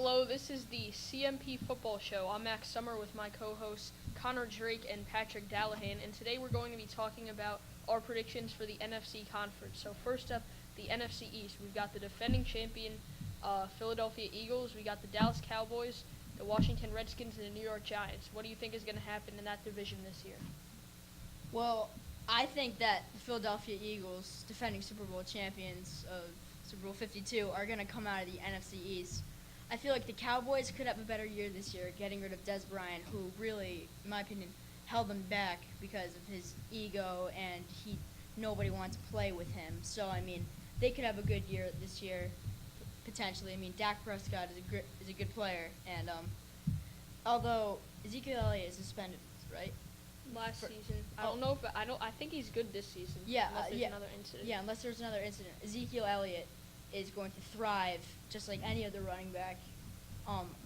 Hello, this is the CMP Football Show. I'm Max Summer with my co-hosts Connor Drake and Patrick Dallahan, and today we're going to be talking about our predictions for the NFC Conference. So first up, the NFC East. We've got the defending champion Philadelphia Eagles. We got the Dallas Cowboys, the Washington Redskins, and the New York Giants. What do you think is going to happen in that division this year? Well, I think that the Philadelphia Eagles, defending Super Bowl champions of Super Bowl 52, are going to come out of the NFC East. I feel like the Cowboys could have a better year this year, getting rid of Dez Bryant, who really, in my opinion, held them back because of his ego and nobody wanted to play with him. So, I mean, they could have a good year this year, potentially. I mean, Dak Prescott is a good player, and although Ezekiel Elliott is suspended, right? Last season, I think he's good this season. Yeah, unless there's another incident. Yeah, unless there's another incident. Ezekiel Elliott is going to thrive just like any other running back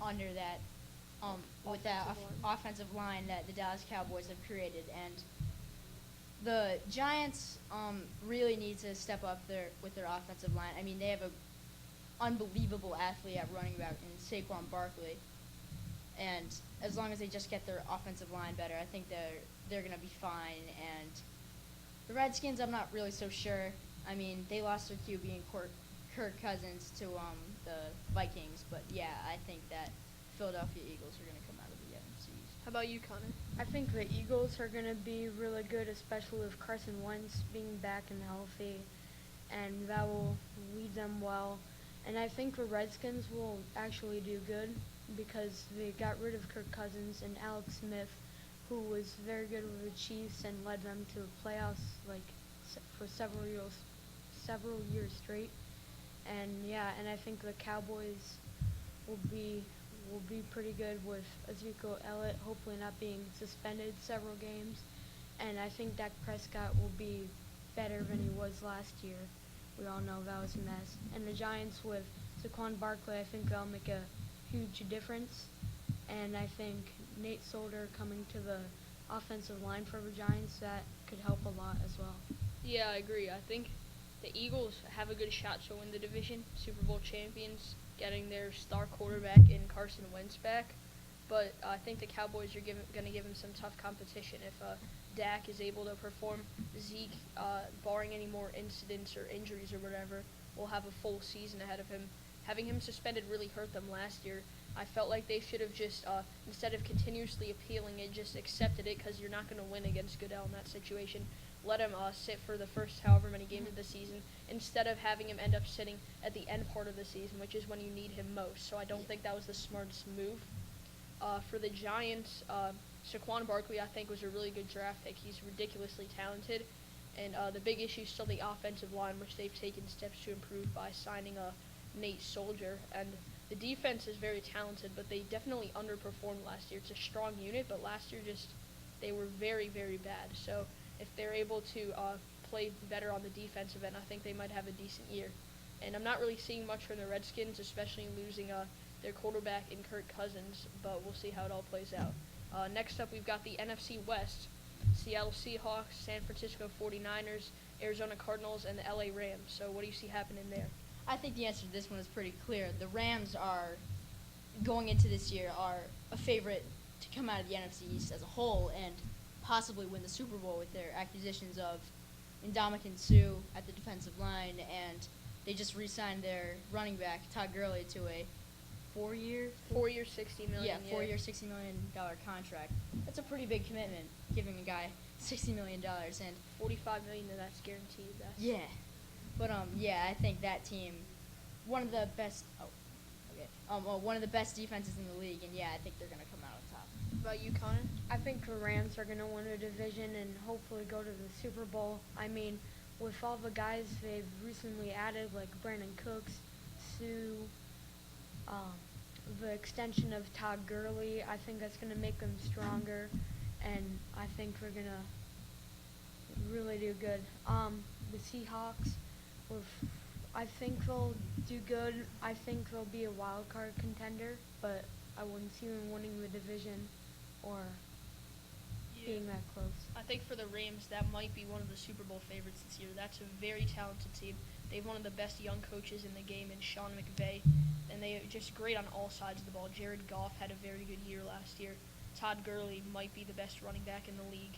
under that with that offensive line that the Dallas Cowboys have created. And the Giants really need to step up with their offensive line. I mean, they have an unbelievable athlete at running back in Saquon Barkley. And as long as they just get their offensive line better, I think they're going to be fine. And the Redskins, I'm not really so sure. I mean, they lost their QB in Kirk Cousins to the Vikings. But, yeah, I think that Philadelphia Eagles are going to come out of the NFC East. How about you, Connor? I think the Eagles are going to be really good, especially with Carson Wentz being back and healthy, and that will lead them well. And I think the Redskins will actually do good because they got rid of Kirk Cousins and Alex Smith, who was very good with the Chiefs and led them to the playoffs for several years straight. And and I think the Cowboys will be pretty good with Ezekiel Elliott hopefully not being suspended several games. And I think Dak Prescott will be better than he was last year. We all know that was a mess. And the Giants with Saquon Barkley, I think they'll make a huge difference. And I think Nate Solder coming to the offensive line for the Giants, that could help a lot as well. Yeah, I agree. I think the Eagles have a good shot to win the division, Super Bowl champions, getting their star quarterback in Carson Wentz back. But I think the Cowboys are going to give him some tough competition. If Dak is able to perform, Zeke, barring any more incidents or injuries or whatever, will have a full season ahead of him. Having him suspended really hurt them last year. I felt like they should have just, instead of continuously appealing it, just accepted it because you're not going to win against Goodell in that situation. Let him sit for the first however many games of the season instead of having him end up sitting at the end part of the season, which is when you need him most. So I don't think that was the smartest move. For the Giants, Saquon Barkley, I think, was a really good draft pick. He's ridiculously talented. And the big issue is still the offensive line, which they've taken steps to improve by signing Nate Solder. And the defense is very talented, but they definitely underperformed last year. It's a strong unit, but last year they were very, very bad. So if they're able to play better on the defensive end, I think they might have a decent year. And I'm not really seeing much from the Redskins, especially losing their quarterback in Kirk Cousins, but we'll see how it all plays out. Next up, we've got the NFC West, Seattle Seahawks, San Francisco 49ers, Arizona Cardinals, and the LA Rams. So what do you see happening there? I think the answer to this one is pretty clear. The Rams are, going into this year, are a favorite to come out of the NFC East as a whole and possibly win the Super Bowl with their acquisitions of Ndamukong Suh at the defensive line, and they just re-signed their running back, Todd Gurley, to a 4-year, $60 million. Yeah, 4-year, $60 million contract. That's a pretty big commitment, giving a guy $60 million. And $45 million of that's guaranteed. Yeah. But I think that team, one of the best defenses in the league, and I think they're gonna come out on top. What about you, Connor? I think the Rams are going to win a division and hopefully go to the Super Bowl. I mean, with all the guys they've recently added, like Brandon Cooks, Sue, the extension of Todd Gurley, I think that's going to make them stronger, and I think we're going to really do good. The Seahawks, I think they'll do good. I think they'll be a wild card contender, but I wouldn't see them winning the division or being that close. I think for the Rams, that might be one of the Super Bowl favorites this year. That's a very talented team. They have one of the best young coaches in the game in Sean McVay, and they just great on all sides of the ball. Jared Goff had a very good year last year. Todd Gurley might be the best running back in the league.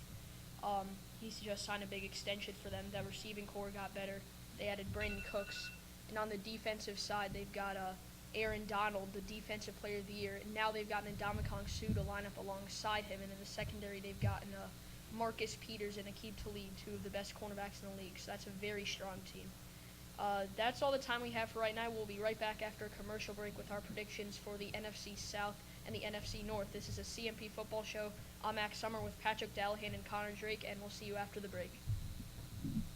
He's just signed a big extension for them. The receiving core got better. They added Brandon Cooks. And on the defensive side, they've got Aaron Donald, the defensive player of the year. And now they've gotten Ndamukong Suh to line up alongside him. And in the secondary, they've gotten Marcus Peters and Aqib Talib, two of the best cornerbacks in the league. So that's a very strong team. That's all the time we have for right now. We'll be right back after a commercial break with our predictions for the NFC South and the NFC North. This is a CMP football show. I'm Max Summer with Patrick Dallahan and Connor Drake, and we'll see you after the break.